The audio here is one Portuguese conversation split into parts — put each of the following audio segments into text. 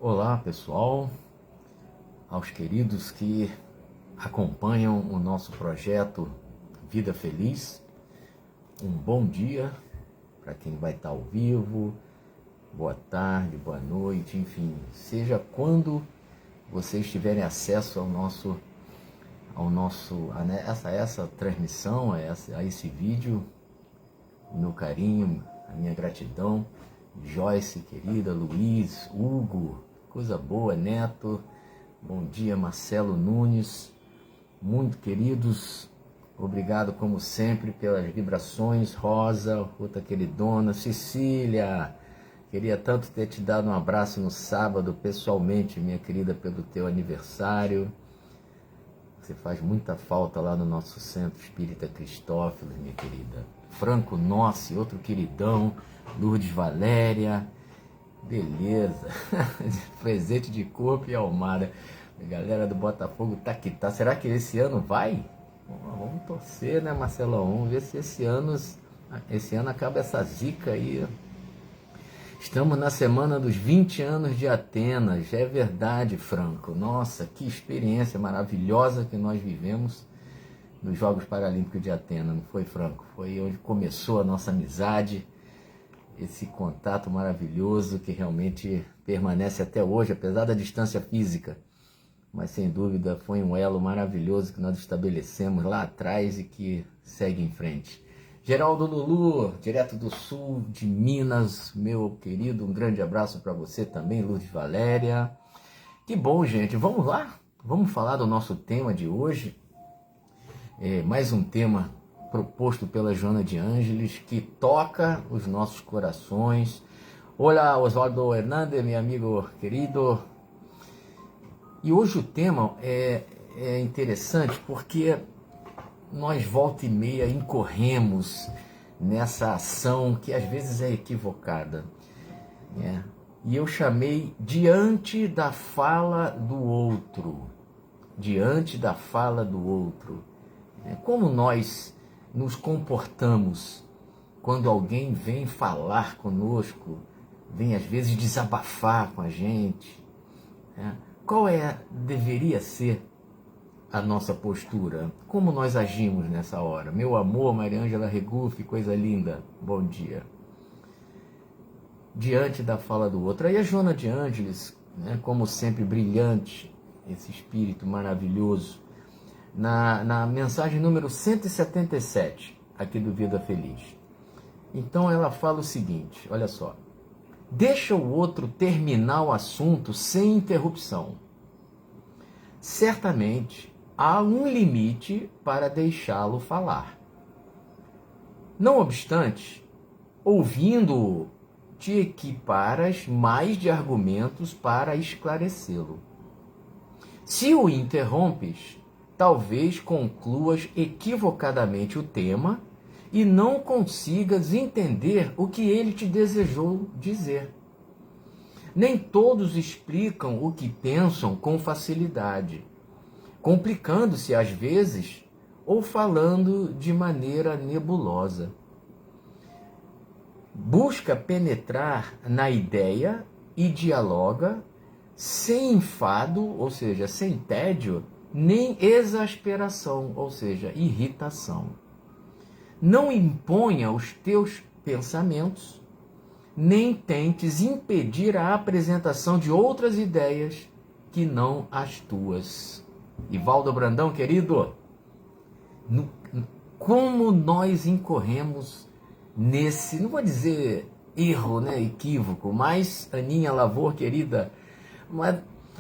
Olá, pessoal, aos queridos que acompanham o nosso projeto Vida Feliz. Um bom dia para quem vai estar ao vivo, boa tarde, boa noite, enfim, seja quando vocês tiverem acesso a essa transmissão, a esse vídeo. O meu carinho, a minha gratidão. Joyce, querida, Luiz, Hugo, coisa boa, Neto, bom dia, Marcelo Nunes, muito queridos, obrigado como sempre pelas vibrações. Rosa, outra queridona, Cecília, queria tanto ter te dado um abraço no sábado, pessoalmente, minha querida, pelo teu aniversário. Você faz muita falta lá no nosso Centro Espírita Cristófilos, minha querida. Franco Nossi, outro queridão, Lourdes Valéria, beleza, presente de corpo e almada. A galera do Botafogo tá que tá. Será que esse ano vai? Vamos torcer, né, Marcelão? Vamos ver se esse ano acaba essa zica aí. Estamos na semana dos 20 anos de Atenas, é verdade, Franco. Nossa, que experiência maravilhosa que nós vivemos nos Jogos Paralímpicos de Atenas, não foi, Franco? Foi onde começou a nossa amizade, esse contato maravilhoso que realmente permanece até hoje, apesar da distância física. Mas sem dúvida foi um elo maravilhoso que nós estabelecemos lá atrás e que segue em frente. Geraldo Lulu, direto do sul de Minas, meu querido, um grande abraço para você também, Lourdes Valéria. Que bom, gente, vamos lá? Vamos falar do nosso tema de hoje. Mais um tema proposto pela Joana de Ângeles, que toca os nossos corações. Olá, Oswaldo Hernandes, meu amigo querido. E hoje o tema é interessante porque nós volta e meia incorremos nessa ação que às vezes é equivocada, né? E eu chamei diante da fala do outro. Diante da fala do outro. Como nós nos comportamos quando alguém vem falar conosco, vem às vezes desabafar com a gente, né? Qual deveria ser a nossa postura? Como nós agimos nessa hora? Meu amor, Maria Ângela Regufe, coisa linda, bom dia. Diante da fala do outro. Aí a Joana de Ângeles, né, como sempre brilhante, esse espírito maravilhoso, na mensagem número 177, aqui do Vida Feliz. Então ela fala o seguinte, olha só. Deixa o outro terminar o assunto sem interrupção. Certamente há um limite para deixá-lo falar. Não obstante, ouvindo-o, te equiparas mais de argumentos para esclarecê-lo. Se o interrompes, talvez concluas equivocadamente o tema e não consigas entender o que ele te desejou dizer. Nem todos explicam o que pensam com facilidade, complicando-se às vezes ou falando de maneira nebulosa. Busca penetrar na ideia e dialoga sem enfado, ou seja, sem tédio, nem exasperação, ou seja, irritação. Não imponha os teus pensamentos, nem tentes impedir a apresentação de outras ideias que não as tuas. Ivaldo Brandão, querido, como nós incorremos nesse, não vou dizer erro, né, equívoco, mas, Aninha Lavor, querida, mas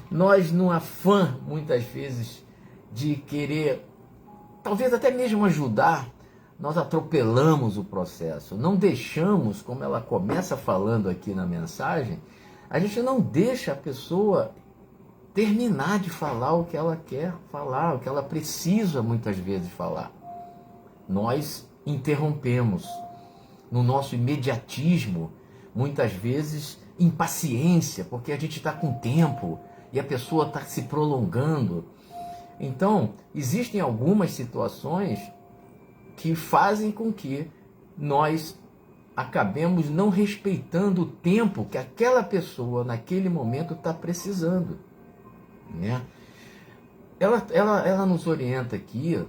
nós, no afã, muitas vezes, de querer, talvez até mesmo ajudar, nós atropelamos o processo, não deixamos, como ela começa falando aqui na mensagem, a gente não deixa a pessoa terminar de falar o que ela quer falar, o que ela precisa muitas vezes falar. Nós interrompemos no nosso imediatismo, muitas vezes impaciência, porque a gente está com tempo e a pessoa está se prolongando. Então, existem algumas situações que fazem com que nós acabemos não respeitando o tempo que aquela pessoa naquele momento está precisando, né? Ela nos orienta aqui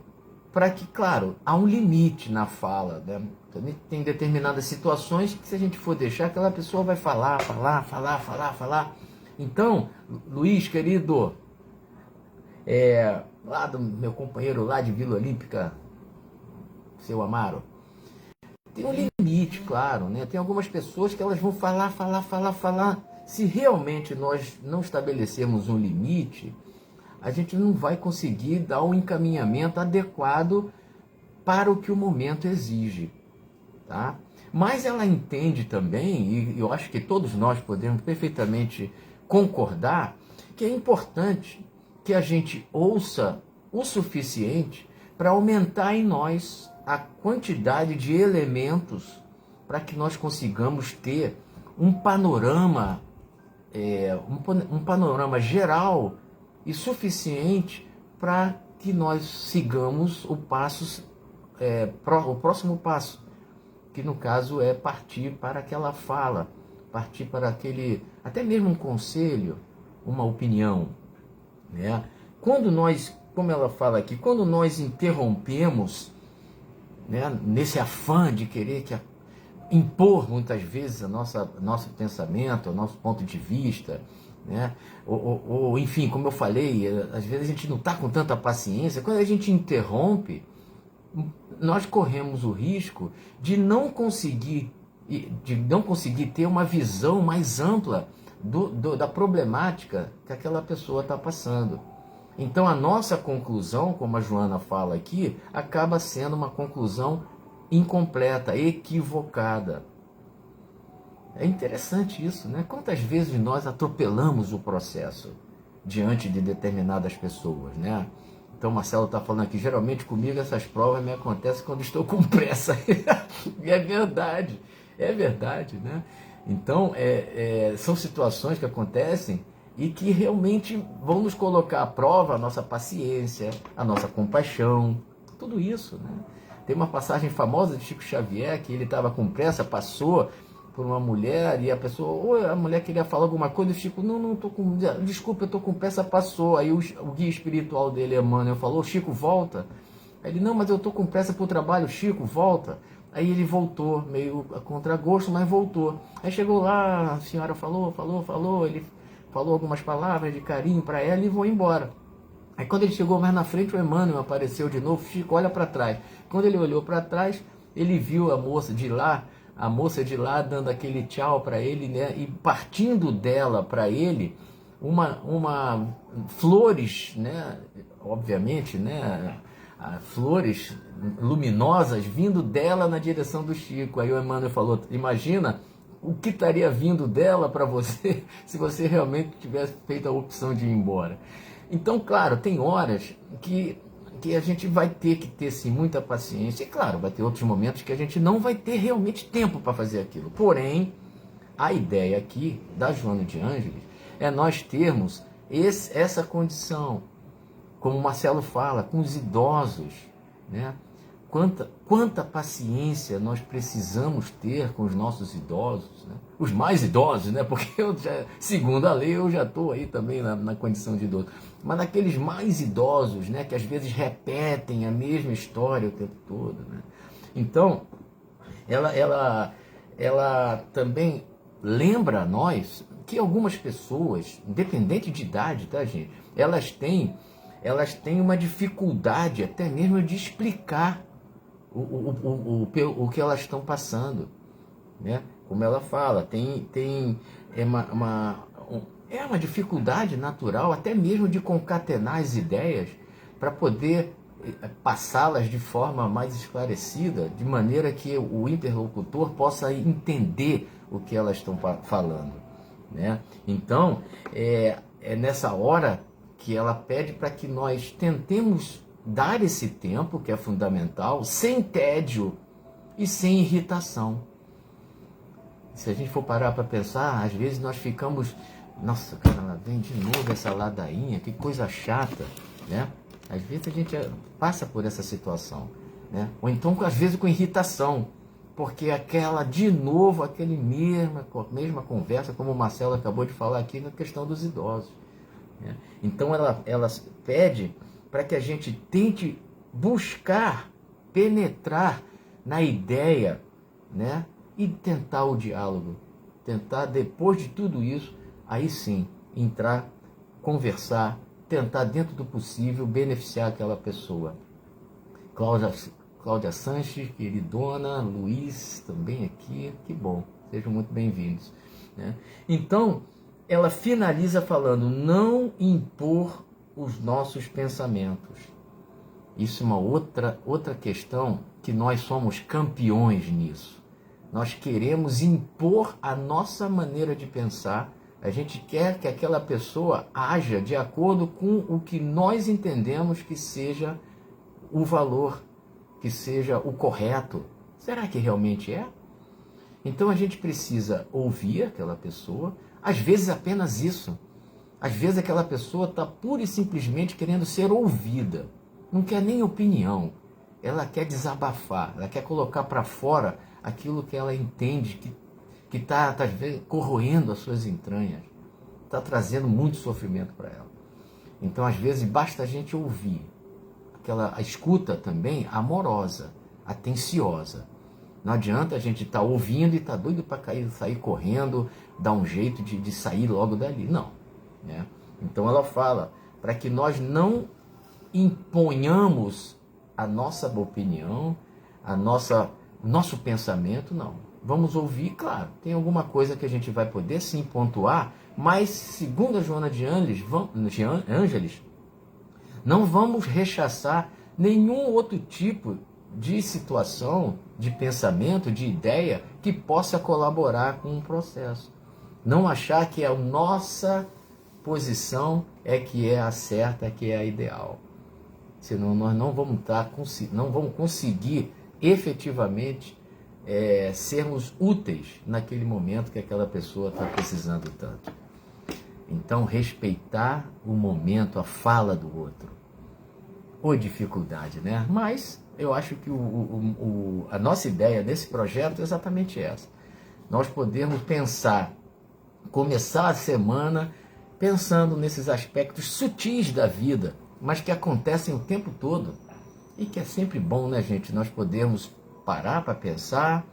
para que, claro, há um limite na fala, né? Tem determinadas situações que, se a gente for deixar, aquela pessoa vai falar. Então, Luiz, querido, lá do meu companheiro lá de Vila Olímpica, seu Amaro, tem um limite, claro, né? Tem algumas pessoas que elas vão falar. Se realmente nós não estabelecermos um limite, a gente não vai conseguir dar um encaminhamento adequado para o que o momento exige, tá? Mas ela entende também, e eu acho que todos nós podemos perfeitamente concordar, que é importante que a gente ouça o suficiente para aumentar em nós a quantidade de elementos para que nós consigamos ter um panorama, um panorama geral e suficiente para que nós sigamos o próximo passo, que no caso é partir para aquela fala, partir para aquele, até mesmo um conselho, uma opinião, né? Quando nós, como ela fala aqui, quando nós interrompemos, né, nesse afã de querer impor muitas vezes nosso pensamento, o nosso ponto de vista, né? Ou enfim, como eu falei, às vezes a gente não está com tanta paciência. Quando a gente interrompe, nós corremos o risco de não conseguir ter uma visão mais ampla da problemática que aquela pessoa está passando. Então a nossa conclusão, como a Joana fala aqui, acaba sendo uma conclusão incompleta, equivocada. É interessante isso, né? Quantas vezes nós atropelamos o processo diante de determinadas pessoas, né? Então o Marcelo está falando aqui, geralmente comigo essas provas me acontecem quando estou com pressa. E é verdade, né? Então são situações que acontecem e que realmente vão nos colocar à prova a nossa paciência, a nossa compaixão, tudo isso, né? Tem uma passagem famosa de Chico Xavier, que ele estava com pressa, passou por uma mulher e a mulher queria falar alguma coisa, e o Chico, não tô com, desculpa, eu tô com pressa, passou. Aí o guia espiritual dele, Emmanuel, falou, Chico, volta. Aí ele, não, mas eu tô com pressa pro trabalho, Chico, volta. Aí ele voltou, meio a contragosto, mas voltou. Aí chegou lá, a senhora falou, ele falou algumas palavras de carinho para ela e foi embora. Aí quando ele chegou mais na frente, o Emmanuel apareceu de novo, Chico, olha para trás. Quando ele olhou para trás, ele viu a moça de lá dando aquele tchau para ele, né? E partindo dela para ele, uma flores, né? Obviamente, né? Flores luminosas vindo dela na direção do Chico. Aí o Emmanuel falou, imagina o que estaria vindo dela para você se você realmente tivesse feito a opção de ir embora. Então, claro, tem horas que a gente vai ter que ter, sim, muita paciência. E, claro, vai ter outros momentos que a gente não vai ter realmente tempo para fazer aquilo. Porém, a ideia aqui da Joana de Ângeles é nós termos essa condição, como o Marcelo fala, com os idosos, né? Quanta paciência nós precisamos ter com os nossos idosos, né? Os mais idosos, né? Porque segundo a lei, eu já estou aí também na condição de idoso. Mas naqueles mais idosos, né? Que às vezes repetem a mesma história o tempo todo, né? Então, ela também lembra a nós que algumas pessoas, independente de idade, tá, gente? Elas têm uma dificuldade até mesmo de explicar o que elas estão passando, né? Como ela fala, é uma dificuldade natural até mesmo de concatenar as ideias para poder passá-las de forma mais esclarecida, de maneira que o interlocutor possa entender o que elas estão falando, né? Então, é nessa hora que ela pede para que nós tentemos dar esse tempo, que é fundamental, sem tédio e sem irritação. Se a gente for parar para pensar, às vezes nós ficamos, nossa, cara, ela vem de novo essa ladainha, que coisa chata, né? Às vezes a gente passa por essa situação, né? Ou então, às vezes, com irritação, porque de novo, aquele mesma conversa, como o Marcelo acabou de falar aqui, na questão dos idosos. Né? Então ela pede para que a gente tente buscar, penetrar na ideia, né? E tentar o diálogo. Tentar, depois de tudo isso, aí sim, entrar, conversar, tentar, dentro do possível, beneficiar aquela pessoa. Cláudia Sanches, queridona, Luiz também aqui, que bom, sejam muito bem-vindos. Né? Então, ela finaliza falando, não impor os nossos pensamentos. Isso é uma outra questão, que nós somos campeões nisso. Nós queremos impor a nossa maneira de pensar, a gente quer que aquela pessoa haja de acordo com o que nós entendemos que seja o valor, que seja o correto. Será que realmente é? Então a gente precisa ouvir aquela pessoa, às vezes apenas isso. Às vezes aquela pessoa está pura e simplesmente querendo ser ouvida, não quer nem opinião, ela quer desabafar, ela quer colocar para fora aquilo que ela entende que está corroendo as suas entranhas, está trazendo muito sofrimento para ela. Então às vezes basta a gente ouvir, a escuta também amorosa, atenciosa. Não adianta a gente estar ouvindo e estar doido para sair correndo, dar um jeito de sair logo dali. Não. Né? Então ela fala para que nós não imponhamos a nossa opinião, nosso pensamento, não. Vamos ouvir, claro, tem alguma coisa que a gente vai poder sim pontuar, mas segundo a Joana de Ângeles, não vamos rechaçar nenhum outro tipo de situação, de pensamento, de ideia que possa colaborar com o processo. Não achar que a nossa posição é que é a certa, que é a ideal. Senão nós não vamos conseguir efetivamente sermos úteis naquele momento que aquela pessoa está precisando tanto. Então, respeitar o momento, a fala do outro. Ou dificuldade, né? Mas eu acho que a nossa ideia nesse projeto é exatamente essa. Nós podemos começar a semana pensando nesses aspectos sutis da vida, mas que acontecem o tempo todo. E que é sempre bom, né, gente? Nós podemos parar para pensar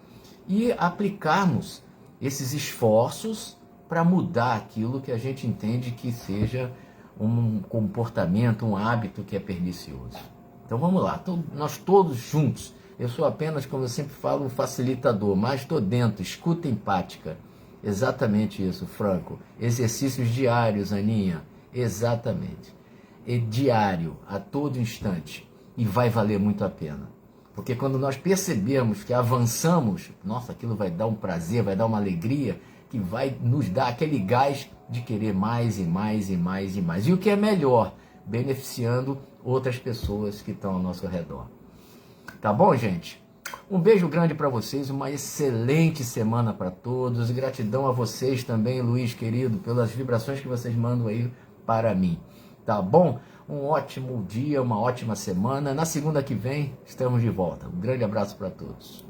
e aplicarmos esses esforços para mudar aquilo que a gente entende que seja um comportamento, um hábito que é pernicioso. Então vamos lá, nós todos juntos. Eu sou apenas, como eu sempre falo, um facilitador, mas estou dentro, escuta empática. Exatamente isso, Franco. Exercícios diários, Aninha. Exatamente. E diário, a todo instante. E vai valer muito a pena. Porque quando nós percebemos que avançamos, nossa, aquilo vai dar um prazer, vai dar uma alegria, que vai nos dar aquele gás de querer mais e mais e mais e mais. E o que é melhor, beneficiando outras pessoas que estão ao nosso redor. Tá bom, gente? Um beijo grande para vocês, uma excelente semana para todos. Gratidão a vocês também, Luiz, querido, pelas vibrações que vocês mandam aí para mim. Tá bom? Um ótimo dia, uma ótima semana. Na segunda que vem, estamos de volta. Um grande abraço para todos.